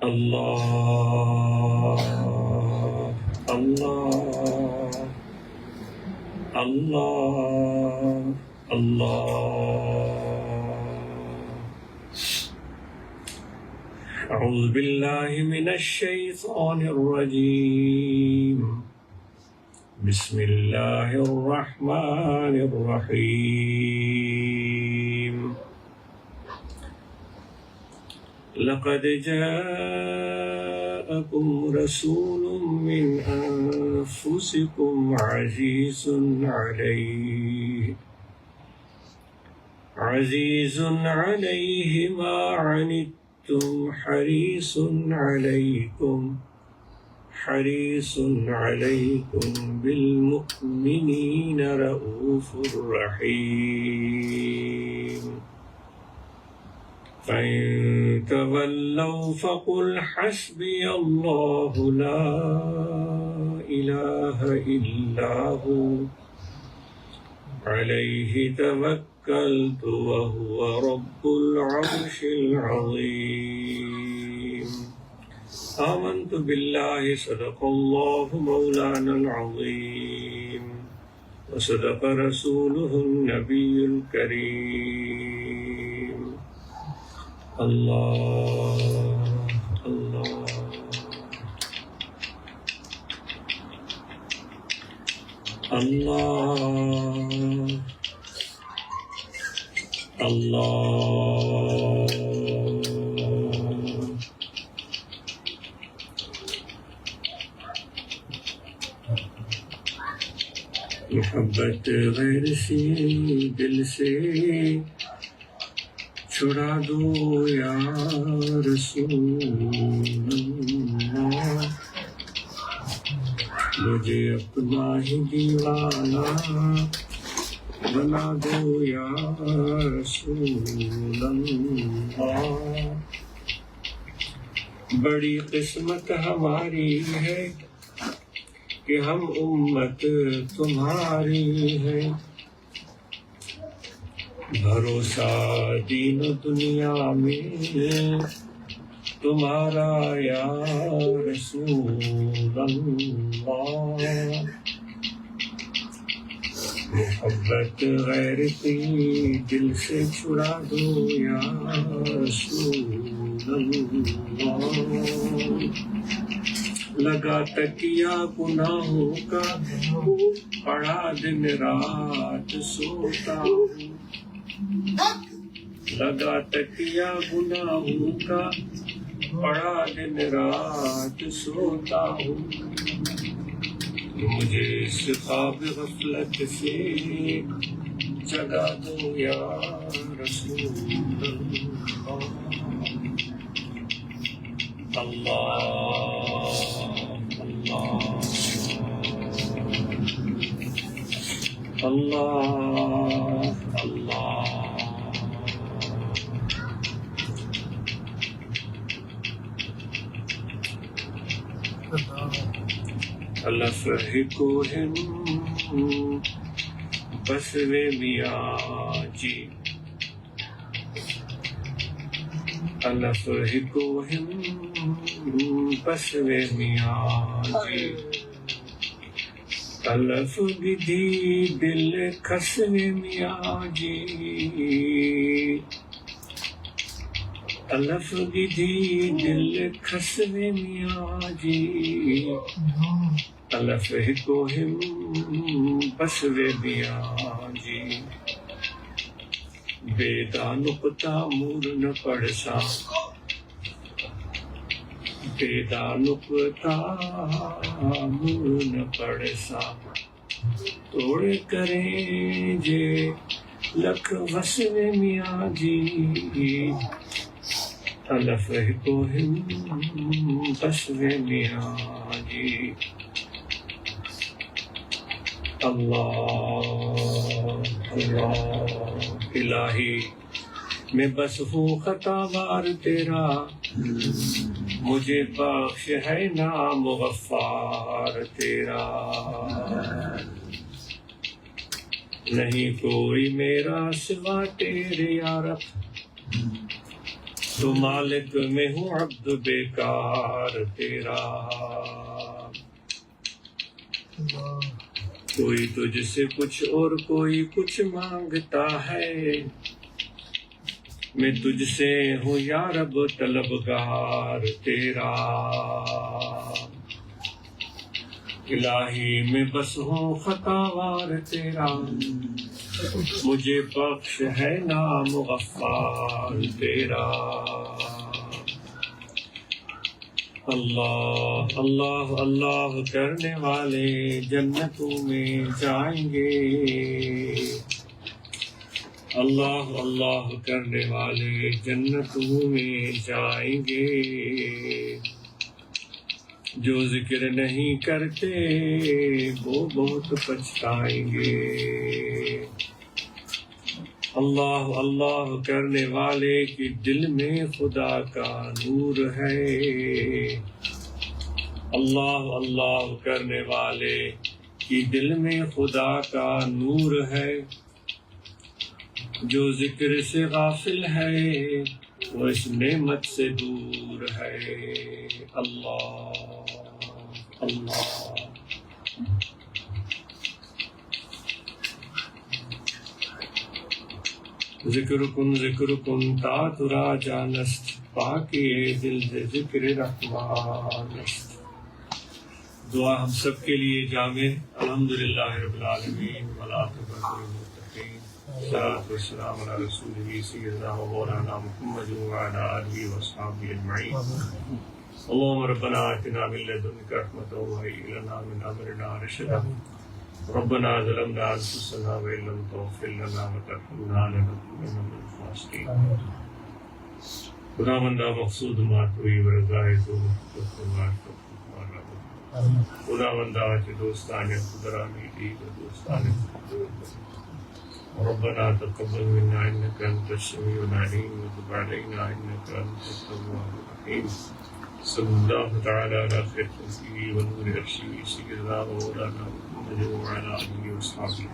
اللہ اللہ اللہ اللہ اعوذ باللہ من الشیطان الرجیم بسم اللہ الرحمن الرحیم لقد جاءكم رسول من أنفسكم عزيز عليه ما عنتم حريص عليكم بالمؤمنين رؤوف رحيم فإن تولوا فقل حسبي الله لا إله إلا هو عليه توكلت وهو رب العرش العظيم آمنت بالله صدق الله مولانا العظيم وصدق رسوله النبي الكريم اللہ اللہ اللہ اللہ محبت غیر سی دل سے چھڑا دو یا رسول اللہ مجھے اپنا ہی دیوانہ بنا دو یا رسول اللہ بڑی قسمت ہماری ہے کہ ہم امت تمہاری ہے بھروسہ دین و دنیا میں تمہارا یا رسول اللہ محبت غیر کی دل سے چھڑا دو یا رسول اللہ لگا تکیا گناہوں کا پڑا دن رات سوتا ہوں لگا تکیا گناہوں کا پڑا دن رات سوتا ہوں مجھے اس خواب غفلت سے جگا دو یا رسول اللہ اللہ اللہ اللہ الفہ کوہن بسوے میاں جی الفہ کوہن بسوے میاں جی الف بدھی دل کھسوے میاں جی الف بدھی دل کھسوے میاں جی الف کوہم بسوے میاں جی بیدا نقطہ مور نہ پڑسا بیدا نقطہ مور نہ پڑسا توڑ کریں جے لکھ وسوے میاں جی الف کوہم بسوے میاں جی اللہ اللہ الہی میں بس ہوں خطا بار تیرا مجھے بخش ہے نام غفار تیرا نہیں کوئی میرا سوا تیرے یا رب تو مالک میں ہوں عبد بیکار تیرا. کوئی تجھ سے کچھ اور کوئی کچھ مانگتا ہے، میں تجھ سے ہوں یا رب طلبگار تیرا. الہی میں بس ہوں خطاوار تیرا، مجھے بخش ہے نام غفار تیرا. اللہ اللہ اللہ کرنے والے جنتوں میں جائیں گے. اللہ اللہ کرنے والے جنتوں میں جائیں گے. جو ذکر نہیں کرتے وہ بہت پچھتائیں گے. اللہ اللہ کرنے والے کے دل میں خدا کا نور ہے. اللہ اللہ کرنے والے کے دل میں خدا کا نور ہے. جو ذکر سے غافل ہے وہ اس نعمت سے دور ہے. اللہ اللہ. ذکر کن تا ترا جانست، پاکی دل سے ذکر رحمانست. دعا ہم سب کے لیے جامع. الحمدللہ رب العالمین والعاقبۃ للمتقین، والصلاۃ والسلام علی رسولہ سیدنا و مولانا محمد وعلی آلہ واصحابہ اجمعین. اللهم ربنا آتنا من لدنك رحمة وهيئ لنا من أمرنا رشدا. ربنا ظلمنا أنفسنا وإن لم تغفر لنا وترحمنا لنكونن من الخاسرين. خداوندہ مقصود ماتوئی ورضائے تو خداوندہ چه دوستان خدرامی دید و دوستان ربنا تقبل منا إنك أنت السميع العليم وتب علينا إنك أنت التواب الرحيم. صلی اللہ تعالی علی خیر خلقہ ونور عرشہ سیدنا و مولانا محمد وعلی آلہ وصحبہ.